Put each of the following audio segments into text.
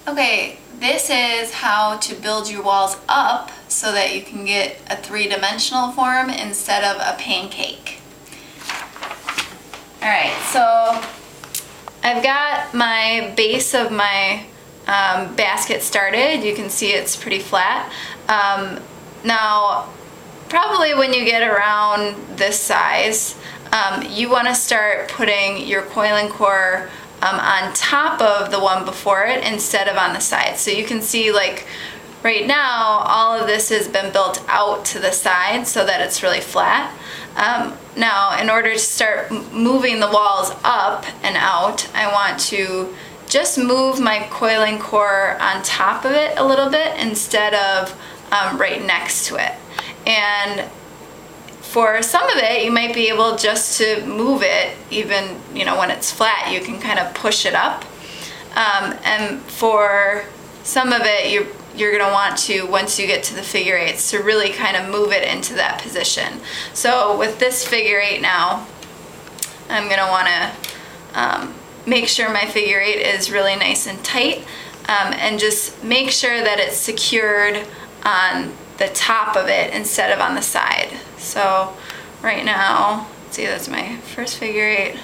Okay, this is how to build your walls up so that you can get a three-dimensional form instead of a pancake. Alright, so I've got my base of my basket started. You can see it's pretty flat. Now, probably when you get around this size, you want to start putting your coiling core on top of the one before it instead of on the side. So you can see, like, right now all of this has been built out to the side so that it's really flat. Now in order to start moving the walls up and out, I want to just move my coiling core on top of it a little bit instead of right next to it. And for some of it, you might be able just to move it, even when it's flat, you can kind of push it up. And for some of it, you're going to want to, once you get to the figure eights, to really kind of move it into that position. So with this figure eight now, I'm going to want to make sure my figure eight is really nice and tight, and just make sure that it's secured on the top of it instead of on the side. So right now, let's see, that's my first figure eight.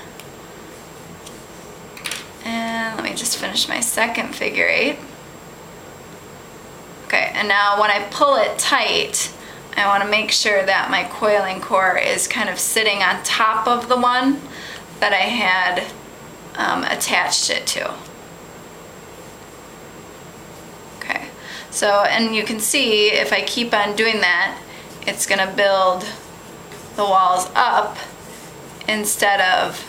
And let me just finish my second figure eight. Okay, and now when I pull it tight, I want to make sure that my coiling core is kind of sitting on top of the one that I had attached it to. Okay, so, and you can see if I keep on doing that, it's going to build the walls up instead of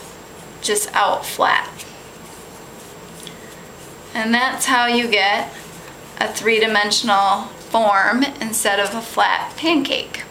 just out flat. And that's how you get a three-dimensional form instead of a flat pancake.